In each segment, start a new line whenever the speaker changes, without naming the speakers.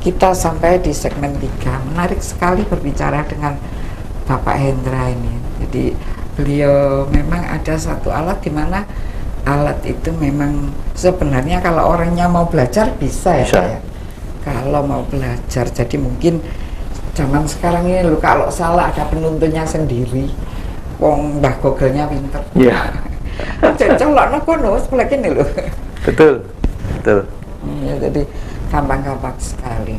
kita sampai di segmen 3. Menarik sekali berbicara dengan Bapak Hendra ini. Jadi beliau memang ada satu alat di mana alat itu memang sebenarnya kalau orangnya mau belajar bisa ya, Pak ya. Kalau mau belajar, jadi mungkin zaman sekarang ini loh, kalau salah ada penuntunnya sendiri. Wong Mbah Google-nya pinter.
Iya.
Colokno kono sebelah ini loh.
Betul.
Ya, jadi gampang-gampang sekali.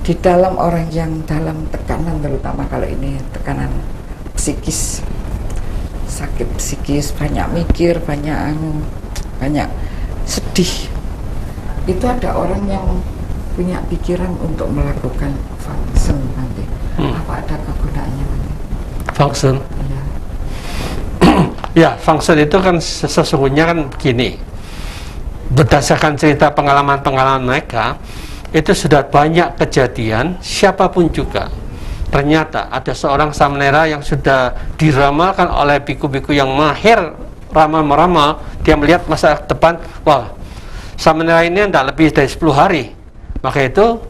Di dalam orang yang dalam tekanan, terutama kalau ini tekanan psikis, sakit psikis, banyak mikir, banyak sedih, itu ada orang yang punya pikiran untuk melakukan function nanti. Apa ada kegunaannya nanti?
Function?
Ya.
Ya, function itu kan sesungguhnya kan begini. Berdasarkan cerita pengalaman-pengalaman mereka, itu sudah banyak kejadian, siapapun juga. Ternyata ada seorang samanera yang sudah diramalkan oleh biku-biku yang mahir ramal-meramal. Dia melihat masa depan, wah, samanera ini tidak lebih dari 10 hari. Maka itu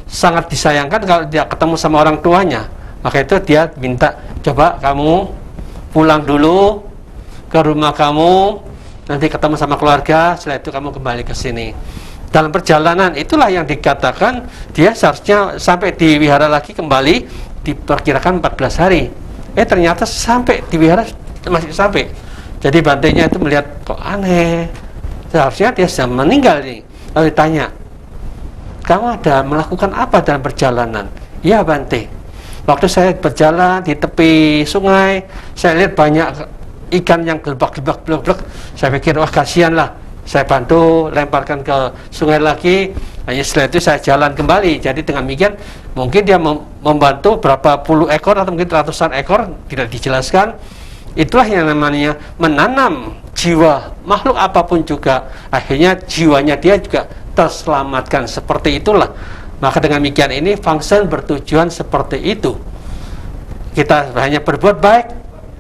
sangat disayangkan kalau dia ketemu sama orang tuanya. Maka itu dia minta, coba kamu pulang dulu ke rumah kamu, nanti ketemu sama keluarga, setelah itu kamu kembali ke sini. Dalam perjalanan itulah yang dikatakan dia seharusnya sampai di wihara lagi kembali diperkirakan 14 hari. Ternyata sampai di wihara masih sampai. Jadi bantainya itu melihat kok aneh. Seharusnya dia sudah meninggal nih. Lalu ditanya, kamu ada melakukan apa dalam perjalanan? Ya Bante, waktu saya berjalan di tepi sungai, saya lihat banyak ikan yang gelbak-gelbak, saya pikir wah kasihan lah, saya bantu lemparkan ke sungai lagi. Hanya setelah itu saya jalan kembali. Jadi dengan demikian mungkin dia membantu berapa puluh ekor atau mungkin ratusan ekor, tidak dijelaskan. Itulah yang namanya menanam jiwa makhluk apapun juga, akhirnya jiwanya dia juga terselamatkan. Seperti itulah. Maka dengan demikian ini function bertujuan seperti itu. Kita hanya berbuat baik,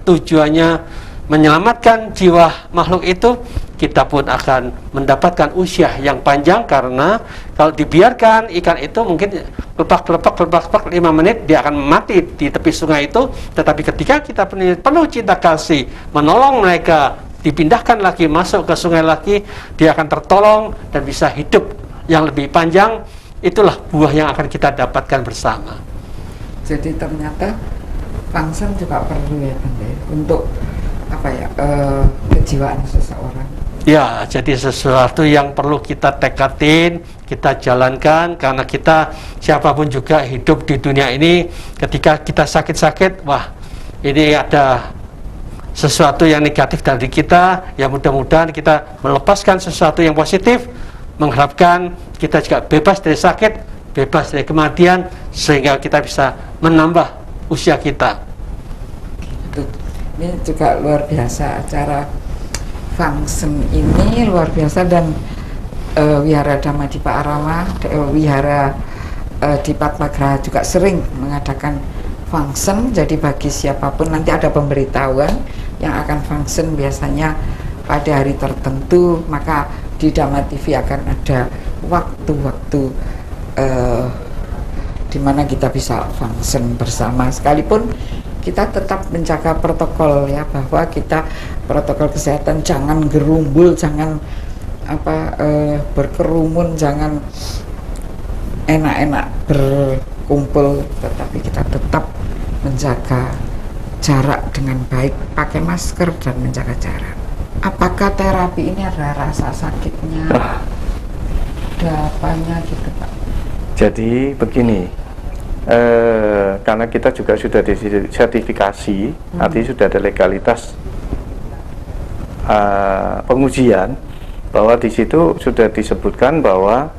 tujuannya menyelamatkan jiwa makhluk itu, kita pun akan mendapatkan usia yang panjang. Karena kalau dibiarkan ikan itu mungkin kelepak 5 menit dia akan mati di tepi sungai itu. Tetapi ketika kita penuh cinta kasih menolong mereka, dipindahkan lagi masuk ke sungai lagi, dia akan tertolong dan bisa hidup yang lebih panjang. Itulah buah yang akan kita dapatkan bersama.
Jadi ternyata function juga perlu ya Bante, untuk apa ya, kejiwaan seseorang.
Ya, jadi sesuatu yang perlu kita tekatin, kita jalankan. Karena kita siapapun juga hidup di dunia ini, ketika kita sakit-sakit, wah ini ada sesuatu yang negatif dari kita. Ya mudah-mudahan kita melepaskan sesuatu yang positif, mengharapkan kita juga bebas dari sakit, bebas dari kematian, sehingga kita bisa menambah usia kita.
Ini juga luar biasa, acara function ini luar biasa. Dan Wihara Dhamma Dipa Arama, Wihara di Padmagraha juga sering mengadakan function. Jadi bagi siapapun nanti ada pemberitahuan yang akan function biasanya pada hari tertentu. Maka di Dhamma TV akan ada waktu-waktu di mana kita bisa function bersama, sekalipun kita tetap menjaga protokol ya, bahwa kita protokol kesehatan, jangan gerumbul, jangan berkerumun, jangan enak-enak berkumpul, tetapi kita tetap menjaga jarak dengan baik, pakai masker dan menjaga jarak. Apakah terapi ini ada rasa sakitnya? Ada apanya gitu Pak?
Jadi begini, karena kita juga sudah disertifikasi, artinya sudah ada legalitas pengujian, bahwa di situ sudah disebutkan bahwa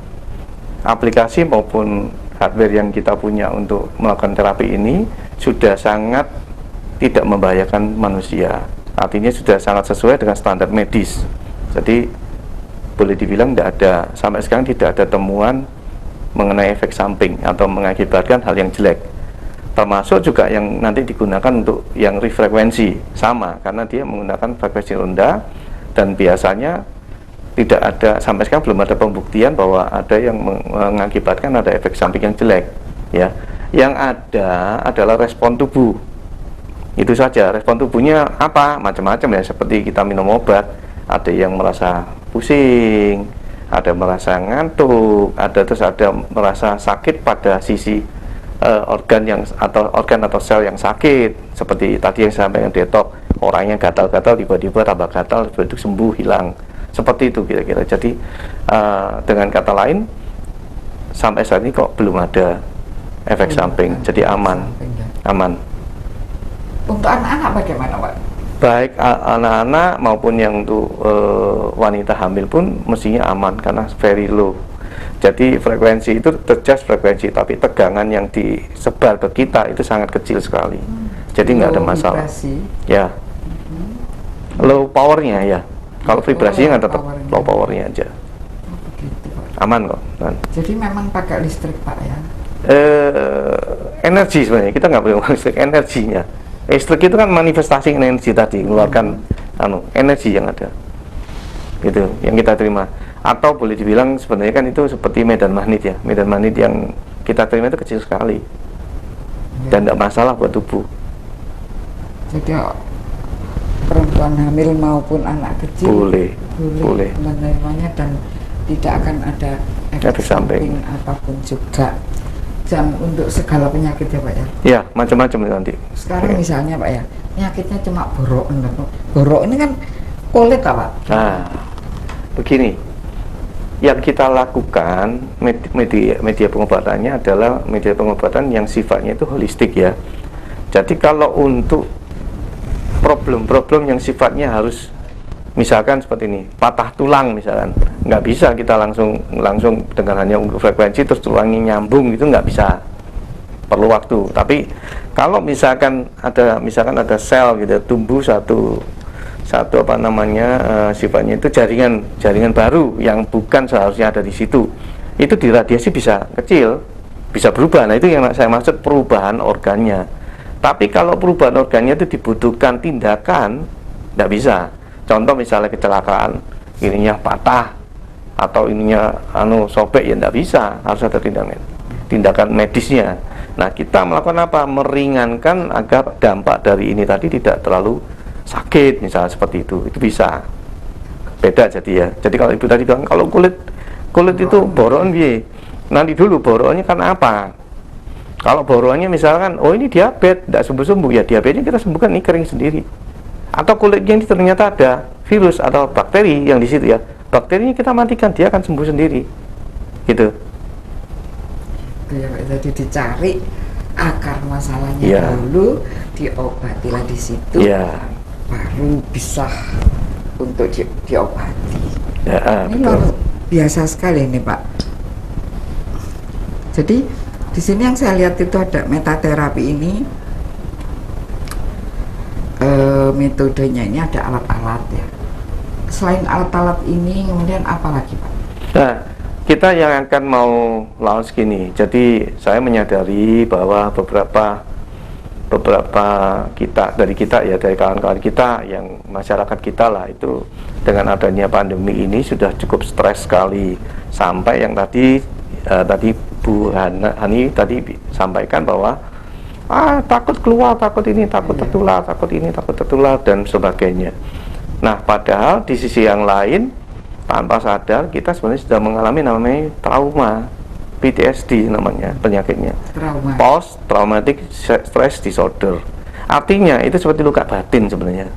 aplikasi maupun hardware yang kita punya untuk melakukan terapi ini sudah sangat tidak membahayakan manusia. Artinya sudah sangat sesuai dengan standar medis. Jadi boleh dibilang tidak ada, sampai sekarang tidak ada temuan mengenai efek samping atau mengakibatkan hal yang jelek. Termasuk juga yang nanti digunakan untuk yang refrekuensi, sama, karena dia menggunakan frekuensi rendah dan biasanya tidak ada, sampai sekarang belum ada pembuktian bahwa ada yang mengakibatkan ada efek samping yang jelek, ya. Yang ada adalah respon tubuh. Itu saja. Respon tubuhnya apa? Macam-macam ya, seperti kita minum obat, ada yang merasa pusing, ada merasa ngantuk, ada merasa sakit pada sisi organ atau sel yang sakit, seperti tadi yang saya sampaikan detox, orangnya gatal-gatal tiba-tiba tambah gatal, tiba-tiba sembuh, hilang. Seperti itu kira-kira. Jadi dengan kata lain, sampai saat ini kok belum ada efek samping. Jadi aman. Aman.
Untuk anak-anak bagaimana, Pak?
Baik anak-anak maupun yang untuk wanita hamil pun mestinya aman karena very low. Jadi frekuensi itu terjas frekuensi, tapi tegangan yang disebar ke kita itu sangat kecil sekali. Jadi nggak ada masalah.
Vibrasi.
Ya. Low powernya ya. Kalau vibrasinya nggak tetap low powernya aja.
Begitu, Pak.
Aman kok.
Jadi memang pakai listrik, Pak, ya?
Energi sebenarnya, kita nggak boleh listrik, energinya. Listrik itu kan manifestasi energi tadi, mengeluarkan energi yang ada, gitu, yang kita terima. Atau boleh dibilang sebenarnya kan itu seperti medan magnet ya. Medan magnet yang kita terima itu kecil sekali, dan tidak masalah buat tubuh.
Jadi perempuan hamil maupun anak kecil boleh menerimanya dan tidak akan ada efek samping apapun juga. Dan untuk segala penyakit ya, Pak, ya?
Ya, macam-macam nanti.
Sekarang misalnya, Pak, ya, penyakitnya cuma borok. Borok ini kan kulit, Pak.
Nah, begini, yang kita lakukan media pengobatannya adalah media pengobatan yang sifatnya itu holistik ya. Jadi kalau untuk problem-problem yang sifatnya harus, misalkan seperti ini, patah tulang misalkan, nggak bisa kita langsung dengan hanya frekuensi terus tulangnya nyambung, itu nggak bisa, perlu waktu. Tapi kalau misalkan ada sel gitu tumbuh satu sifatnya itu jaringan baru yang bukan seharusnya ada di situ, itu diradiasi bisa kecil, bisa berubah. Nah, itu yang saya maksud perubahan organnya. Tapi kalau perubahan organnya itu dibutuhkan tindakan, nggak bisa. Contoh misalnya kecelakaan, ininya patah atau ininya sobek, ya nggak bisa, harus ada tindakan medisnya. Nah, kita melakukan apa? Meringankan agar dampak dari ini tadi tidak terlalu sakit, misalnya seperti itu bisa. Beda jadi ya. Jadi kalau ibu tadi bilang kalau kulit itu boron biye. Nanti dulu boronnya kan apa? Kalau boronnya misalkan, oh ini diabetes, tidak sembuh-sembuh, ya diabetesnya kita sembuhkan, ini kering sendiri. Atau kulitnya ini ternyata ada virus atau bakteri yang di situ ya, bakterinya kita matikan, dia akan sembuh sendiri, gitu.
Ya, jadi dicari akar masalahnya
ya.
Dulu diobatilah di situ, ya. Baru bisa untuk diobati.
Ya,
ini
betul.
luar biasa sekali ini, Pak. Jadi di sini yang saya lihat itu ada metaterapi ini. Metodenya ini ada alat-alat ya. Selain alat-alat ini kemudian apa lagi, Pak?
Nah, kita yang akan mau launch gini. Jadi saya menyadari bahwa beberapa dari kawan-kawan kita yang masyarakat kita lah itu dengan adanya pandemi ini sudah cukup stres sekali, sampai yang tadi Bu Hani tadi sampaikan bahwa takut keluar, takut ini, takut tertular, takut ini, takut tertular dan sebagainya. Nah, padahal di sisi yang lain tanpa sadar kita sebenarnya sudah mengalami namanya trauma, PTSD namanya penyakitnya, post traumatic stress disorder. Artinya itu seperti luka batin sebenarnya,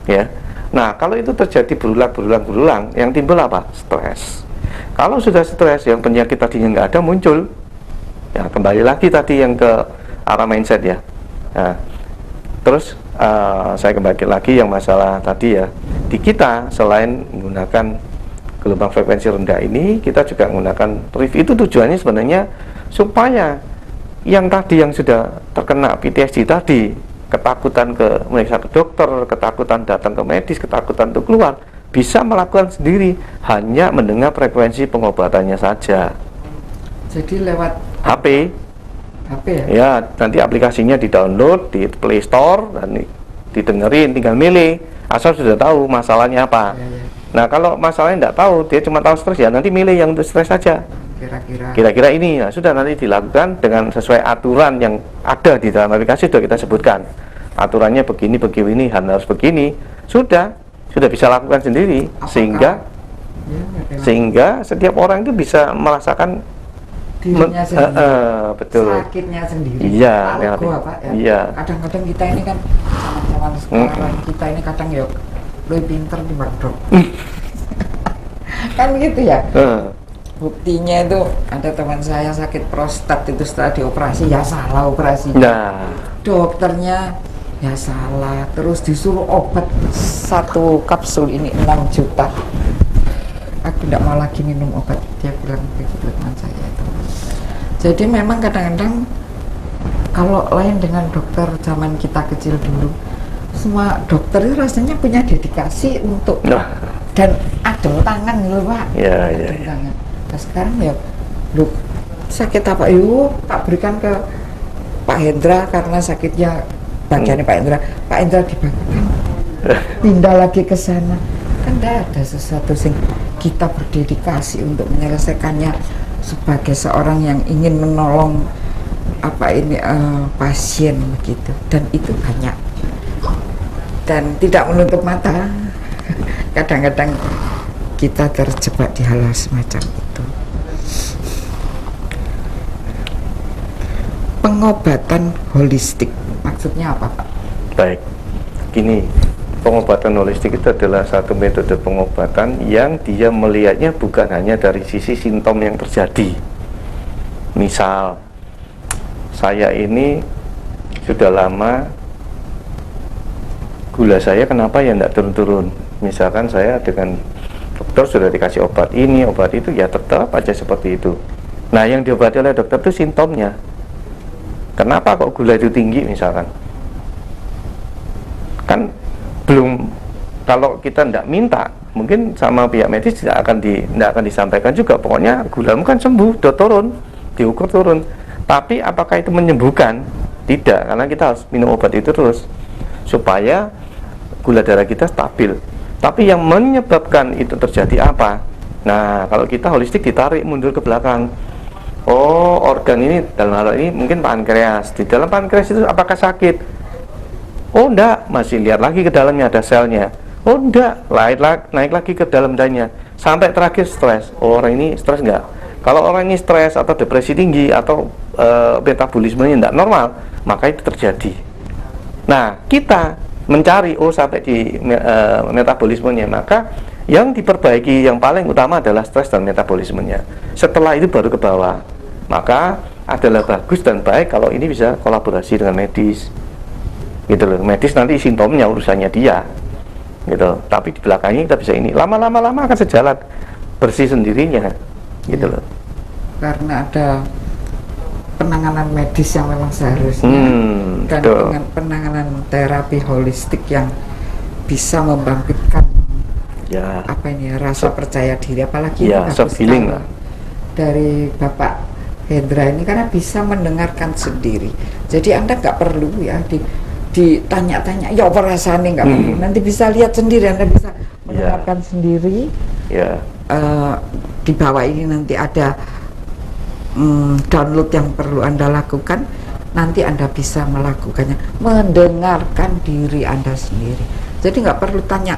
ya. Nah, kalau itu terjadi berulang, yang timbul apa? Stres. Kalau sudah stres, yang penyakit tadinya nggak ada muncul, ya kembali lagi tadi yang ke arah mindset ya. Nah, terus saya kembali lagi yang masalah tadi ya, di kita selain menggunakan gelombang frekuensi rendah ini, kita juga menggunakan RIF. Itu tujuannya sebenarnya supaya yang sudah terkena PTSD tadi, ketakutan meriksa ke dokter, ketakutan datang ke medis, ketakutan untuk keluar, bisa melakukan sendiri, hanya mendengar frekuensi pengobatannya saja.
Jadi lewat
HP
ya?
Ya, nanti aplikasinya di-download di Play Store dan didengerin, tinggal milih, asal sudah tahu masalahnya apa.
Ya.
Nah kalau masalahnya tidak tahu, dia cuma tahu stres, ya nanti milih yang untuk stres saja.
Kira-kira.
Kira-kira ini, nah sudah nanti dilakukan dengan sesuai aturan yang ada di dalam aplikasi, sudah kita sebutkan. Aturannya begini, begini, harus begini. Sudah bisa lakukan sendiri.
Apakah-
Sehingga setiap orang itu bisa merasakan
dirinya sendiri,
betul.
sakitnya sendiri.
Iya,
Lalu gua, Pak, ya.
iya.
Kadang-kadang kita ini kan zaman-zaman sekarang kita ini kadang ya lebih pinter di dokter. Kan gitu ya. Buktinya itu ada teman saya sakit prostat itu setelah dioperasi, ya salah operasi.
Nah,
Dokternya ya salah, terus disuruh obat 1 kapsul ini 6 juta. Aku tidak mau lagi minum obat, dia bilang begitu teman saya itu. Jadi memang kadang-kadang kalau lain dengan dokter zaman kita kecil dulu, semua dokter itu rasanya punya dedikasi untuk dan adem tangan loh Pak.
ya.
Tangan. Nah sekarang ya, lu sakit apa? Yuk tak berikan ke Pak Hendra karena sakitnya bagiannya Pak Hendra. Pak Hendra dibagikan, pindah lagi ke sana. Kan tidak ada sesuatu sing kita berdedikasi untuk menyelesaikannya sebagai seorang yang ingin menolong pasien begitu, dan itu banyak dan tidak menutup mata. Kadang-kadang kita terjebak di hal semacam itu. Pengobatan holistik maksudnya apa Pak?
Baik, gini, pengobatan holistik itu adalah satu metode pengobatan yang dia melihatnya bukan hanya dari sisi simptom yang terjadi. Misal, saya ini sudah lama gula saya kenapa ya tidak turun-turun. Misalkan saya dengan dokter sudah dikasih obat ini, obat itu, ya tetap aja seperti itu. Nah, yang diobati oleh dokter itu simptomnya. Kenapa kok gula itu tinggi misalkan? Kan belum, kalau kita tidak minta, mungkin sama pihak medis tidak akan disampaikan juga. Pokoknya gulamu kan sembuh, udah turun, diukur turun. Tapi apakah itu menyembuhkan? Tidak, karena kita harus minum obat itu terus supaya gula darah kita stabil. Tapi yang menyebabkan itu terjadi apa? Nah, kalau kita holistik ditarik mundur ke belakang. Oh, organ ini dalam hal ini mungkin pankreas. Di dalam pankreas itu apakah sakit? Oh, enggak, masih lihat lagi ke dalamnya ada selnya. Oh, enggak, naik lagi ke dalam dananya. Sampai terakhir stres. Oh, orang ini stres enggak? Kalau orang ini stres atau depresi tinggi atau metabolismenya enggak normal, maka itu terjadi. Nah, kita mencari sampai di metabolismenya, maka yang diperbaiki yang paling utama adalah stres dan metabolismenya. Setelah itu baru ke bawah. Maka adalah bagus dan baik kalau ini bisa kolaborasi dengan medis. Gitu loh. Medis nanti simptomnya urusannya dia. Gitu. Tapi di belakangnya kita bisa ini. Lama-lama akan sejalan bersih sendirinya. Gitu loh.
Karena ada penanganan medis yang memang seharusnya dan
betul.
dengan penanganan terapi holistik yang bisa membangkitkan rasa percaya diri, apalagi
self healing lah
dari Bapak Hendra ini karena bisa mendengarkan sendiri. Jadi Anda nggak perlu ya ditanya-tanya ya apa rasanya, nggak perlu, nanti bisa lihat sendiri, Anda bisa mendengarkan sendiri. Di bawah ini nanti ada download yang perlu Anda lakukan, nanti Anda bisa melakukannya, mendengarkan diri Anda sendiri. Jadi nggak perlu tanya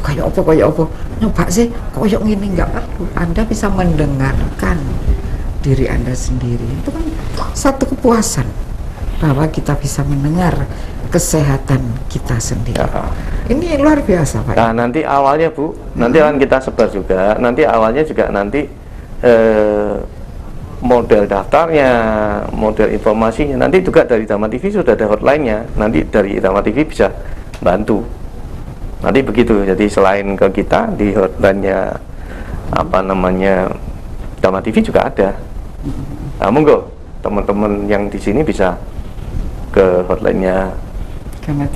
kayak apa, nyoba sih koyok gini, nggak perlu. Anda bisa mendengarkan diri Anda sendiri. Itu kan satu kepuasan bahwa kita bisa mendengar kesehatan kita sendiri. Ini luar biasa Pak.
Nah, nanti awalnya Bu, nanti akan kita sebar juga. Nanti awalnya juga nanti model daftarnya, model informasinya, nanti juga dari Dhamma TV sudah ada hotline-nya. Nanti dari Dhamma TV bisa bantu. Nanti begitu. Jadi selain ke kita di hotline-nya Dhamma TV juga ada. Nah, monggo teman-teman yang di sini bisa ke hotline-nya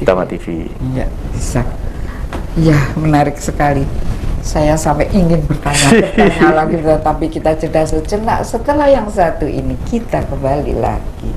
Dhamma TV.
Iya, bisa. Ya, menarik sekali. Saya sampai ingin bertanya lagi, tapi kita jeda sejenak. Setelah yang satu ini kita kembali lagi.